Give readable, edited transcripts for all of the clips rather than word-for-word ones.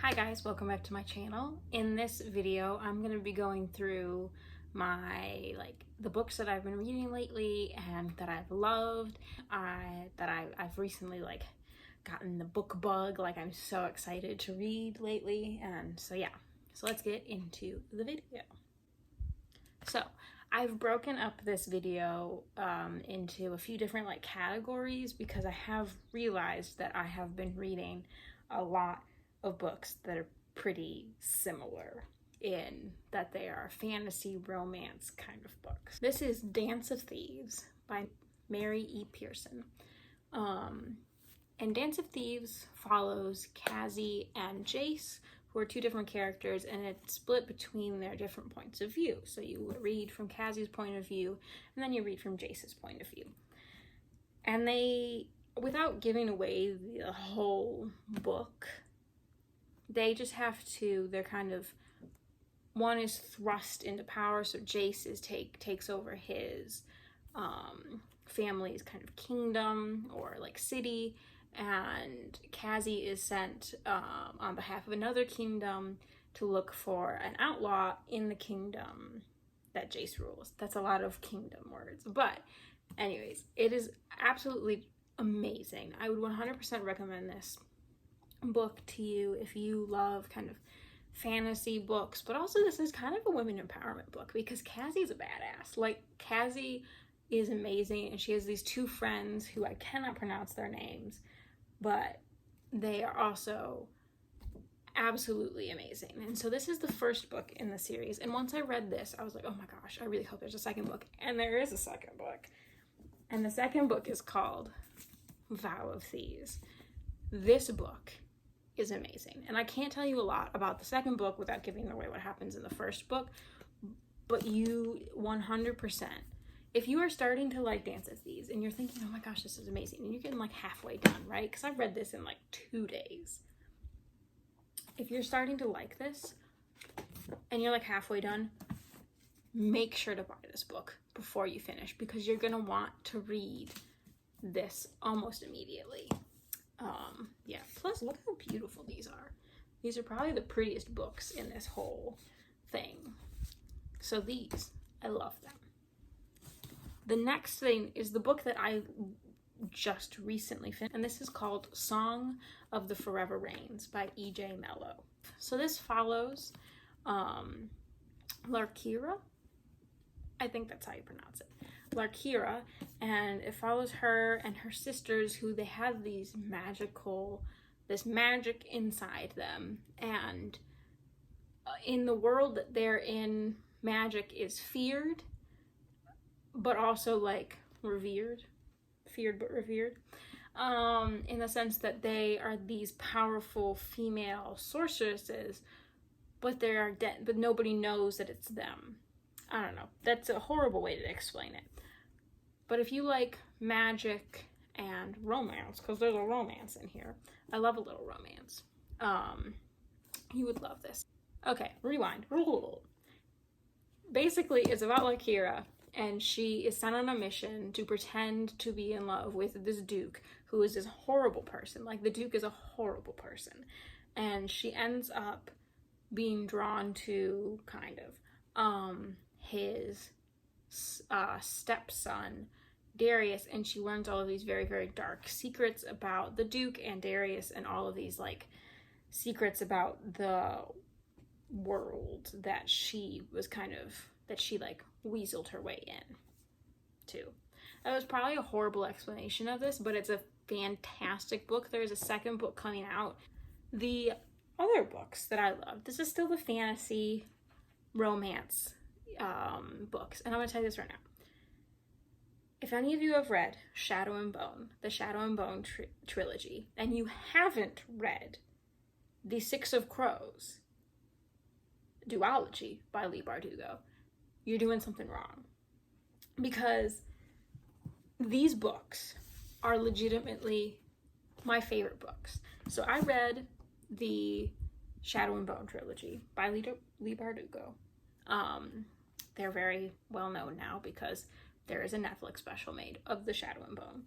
Hi guys, welcome back to my channel. In this video, I'm going to be going through my the books that I've been reading lately and that I've loved. I've recently gotten the book bug. I'm so excited to read lately, and so yeah. So let's get into the video. So I've broken up this video into a few different categories because I have realized that I have been reading a lot of books that are pretty similar in that they are fantasy romance kind of books. This is Dance of Thieves by Mary E. Pearson. And Dance of Thieves follows Cassie and Jace, who are two different characters, and it's split between their different points of view. So you read from Cassie's point of view, and then you read from Jace's point of view. And they, without giving away the whole book, they just have to, they're kind of, one is thrust into power, so Jace takes over his family's kind of kingdom or city, and Cassie is sent on behalf of another kingdom to look for an outlaw in the kingdom that Jace rules. That's a lot of kingdom words, but anyways, it is absolutely amazing. I would 100% recommend this book to you if you love kind of fantasy books, but also this is kind of a women empowerment book because Cassie's a badass. Cassie is amazing, and she has these two friends who I cannot pronounce their names, but they are also absolutely amazing. And so this is the first book in the series, and once I read this, I was like, oh my gosh, I really hope there's a second book. And there is a second book, and the second book is called Vow of Thieves. This book is amazing, and I can't tell you a lot about the second book without giving away what happens in the first book, but you 100%, if you are starting to like Dance of Thieves and you're thinking, oh my gosh, this is amazing, and you're getting halfway done, right? Because I read this in 2 days. If you're starting to like this and you're halfway done, make sure to buy this book before you finish, because you're gonna want to read this almost immediately. Yeah, plus look how beautiful these are. These are probably the prettiest books in this whole thing. So these, I love them. The next thing is the book that I just recently finished, and this is called Song of the Forever Rains by E.J. Mellow. So this follows Larkira, I think that's how you pronounce it, Larkira, and it follows her and her sisters, who they have this magic inside them, and in the world that they're in, magic is feared but also revered, feared but revered, in the sense that they are these powerful female sorceresses, but they are dead, but nobody knows that it's them. I don't know, that's a horrible way to explain it. But if you like magic and romance, because there's a romance in here, I love a little romance, you would love this. Okay, rewind. Basically, it's about Larkira, and she is sent on a mission to pretend to be in love with this Duke, who is this horrible person. The Duke is a horrible person. And she ends up being drawn to kind of his stepson, Darius, and she learns all of these very, very dark secrets about the Duke and Darius, and all of these secrets about the world that she was weaseled her way in to. That was probably a horrible explanation of this, but it's a fantastic book. There's a second book coming out. The other books that I love, this is still the fantasy romance books, and I'm gonna tell you this right now. If any of you have read Shadow and Bone, the Shadow and Bone trilogy, and you haven't read The Six of Crows duology by Leigh Bardugo, you're doing something wrong, because these books are legitimately my favorite books. So I read the Shadow and Bone trilogy by Leigh Bardugo. They're very well known now because there is a Netflix special made of the Shadow and Bone.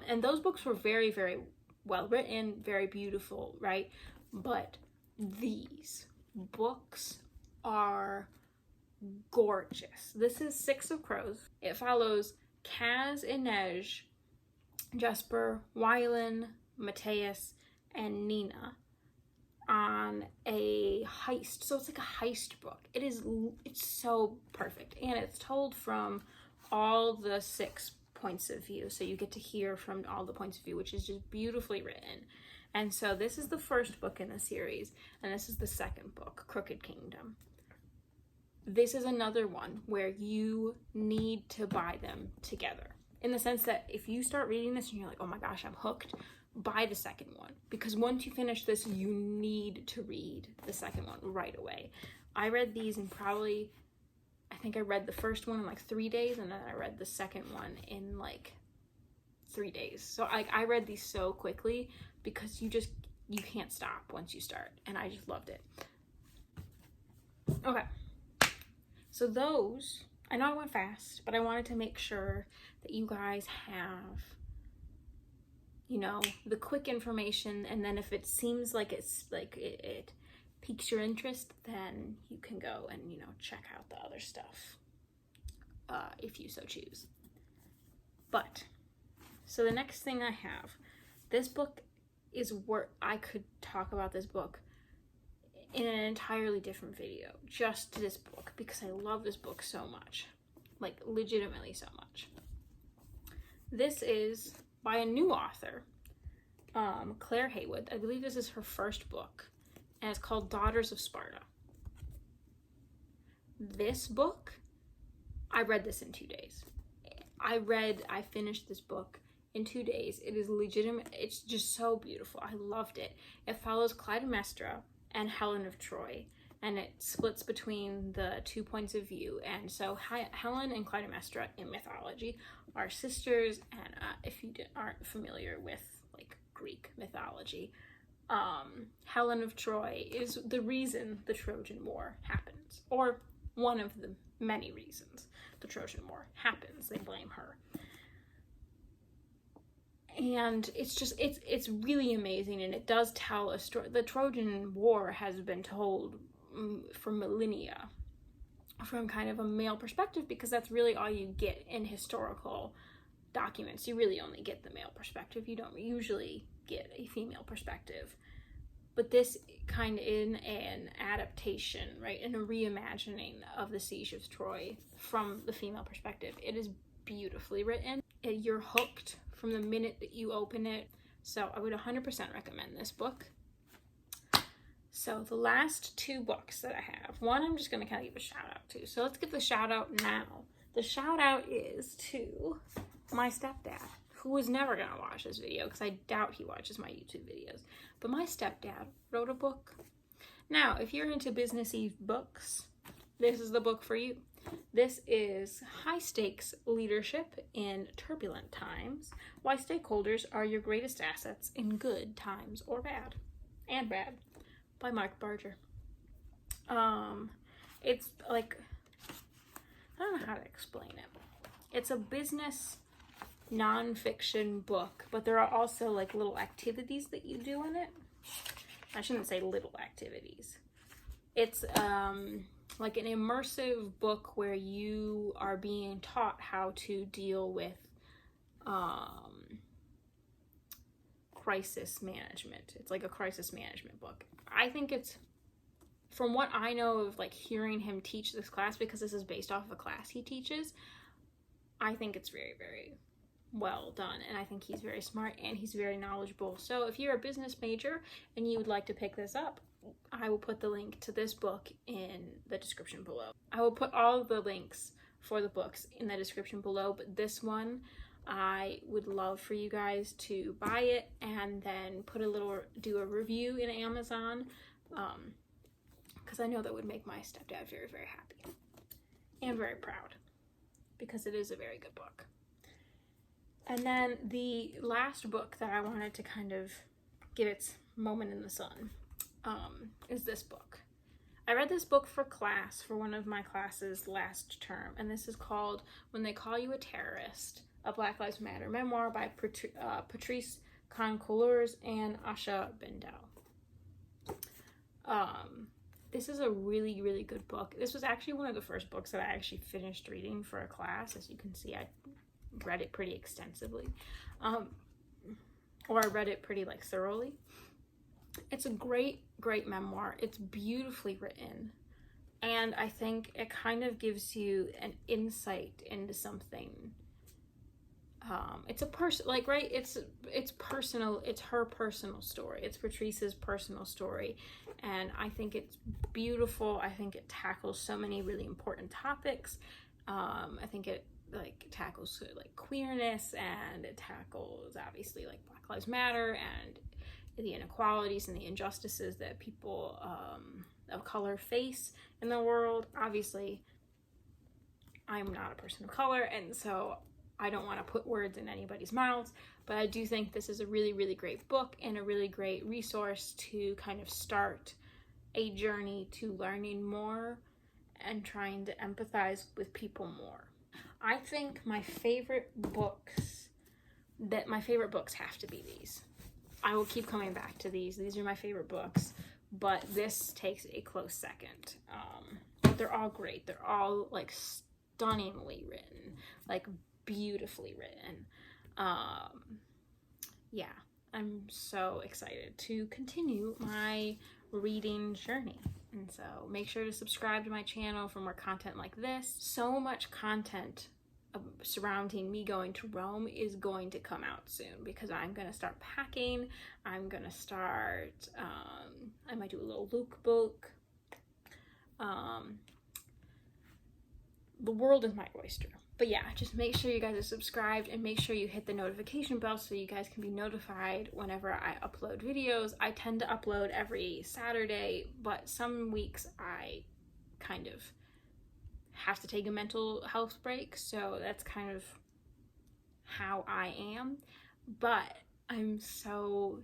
And those books were very, very well written, very beautiful, right? But these books are gorgeous. This is Six of Crows. It follows Kaz, Inej, Jesper, Wylan, Mateus, and Nina on a heist. So it's like a heist book. It's so perfect, and it's told from all the 6 points of view, so you get to hear from all the points of view, which is just beautifully written. And so this is the first book in the series, and this is the second book, Crooked Kingdom. This is another one where you need to buy them together, in the sense that if you start reading this and you're like, oh my gosh, I'm hooked, buy the second one, because once you finish this, you need to read the second one right away. I read these in probably, I think I read the first one in like 3 days, and then I read the second one in like 3 days. So I read these so quickly because you can't stop once you start, and I just loved it. Okay, so those, I know I went fast, but I wanted to make sure that you guys have, you know, the quick information, and then if it seems like it's like it piques your interest, then you can go and, you know, check out the other stuff if you so choose. But so the next thing I have, this book is where I could talk about this book in an entirely different video, just this book, because I love this book so much, like legitimately so much. This is by a new author, Claire Heywood. I believe this is her first book, and it's called Daughters of Sparta. This book, I read this in 2 days. I finished this book in 2 days. It is legitimate. It's just so beautiful. I loved it. It follows Clytemnestra and Helen of Troy, and it splits between the 2 points of view. And so Helen and Clytemnestra in mythology are sisters, and if you aren't familiar with like Greek mythology, Helen of Troy is the reason the Trojan War happens, or one of the many reasons the Trojan War happens. They blame her. And it's just, it's really amazing, and it does tell a story. The Trojan War has been told for millennia from kind of a male perspective, because that's really all you get in historical documents. You really only get the male perspective. You don't usually get a female perspective. But this kind of in an adaptation, right, in a reimagining of the Siege of Troy from the female perspective. It is beautifully written. You're hooked from the minute that you open it. So I would 100% recommend this book. So the last 2 books that I have, one I'm just going to kind of give a shout out to. So let's give the shout out now. The shout out is to my stepdad, who was never going to watch this video because I doubt he watches my YouTube videos. But my stepdad wrote a book. Now, if you're into businessy books, this is the book for you. This is High Stakes Leadership in Turbulent Times, Why Stakeholders Are Your Greatest Assets in Good Times or Bad, and Bad, by Mark Barger. It's like, I don't know how to explain it. It's a business nonfiction book, but there are also like little activities that you do in it. I shouldn't say little activities. It's like an immersive book where you are being taught how to deal with crisis management. It's like a crisis management book. I think it's, from what I know of like hearing him teach this class, because this is based off of a class he teaches, I think it's very, very well done, and I think he's very smart and he's very knowledgeable. So if you're a business major and you would like to pick this up, I will put the link to this book in the description below. I will put all of the links for the books in the description below, but this one, I would love for you guys to buy it and then do a review in Amazon, because I know that would make my stepdad very, very happy and very proud, because it is a very good book. And then the last book that I wanted to kind of give its moment in the sun is this book. I read this book for class, for one of my classes last term, and this is called When They Call You a Terrorist, a Black Lives Matter memoir by Patrisse, Khan-Cullors and Asha bandelle. This is a really, really good book. This was actually one of the first books that I actually finished reading for a class. As you can see, I read it pretty extensively. Or I read it pretty like thoroughly. It's a great, great memoir. It's beautifully written. And I think it kind of gives you an insight into something. It's a person, like, right? It's personal. It's her personal story. It's Patrisse's personal story. And I think it's beautiful. I think it tackles so many really important topics. I think it like tackles like queerness, and it tackles obviously like Black Lives Matter and the inequalities and the injustices that people of color face in the world. Obviously, I'm not a person of color, and so I don't want to put words in anybody's mouths, but I do think this is a really, really great book and a really great resource to kind of start a journey to learning more and trying to empathize with people more. I think my favorite books have to be these. I will keep coming back to these. These are my favorite books, but this takes a close second. But they're all great. They're all like stunningly written, like beautifully written. Yeah, I'm so excited to continue my reading journey. And so make sure to subscribe to my channel for more content like this. So much content surrounding me going to Rome is going to come out soon, because I'm going to start packing. I'm going to start, I might do a little lookbook. The world is my oyster. But yeah, just make sure you guys are subscribed, and make sure you hit the notification bell so you guys can be notified whenever I upload videos. I tend to upload every Saturday, but some weeks I kind of have to take a mental health break, so that's kind of how I am. But I'm so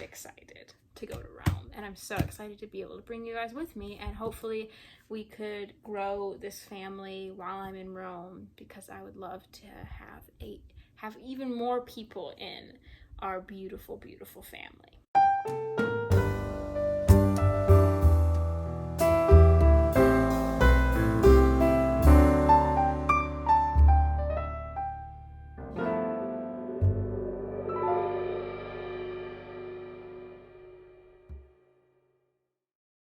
excited to go to Rome, and I'm so excited to be able to bring you guys with me, and hopefully we could grow this family while I'm in Rome, because I would love to have even more people in our beautiful, beautiful family.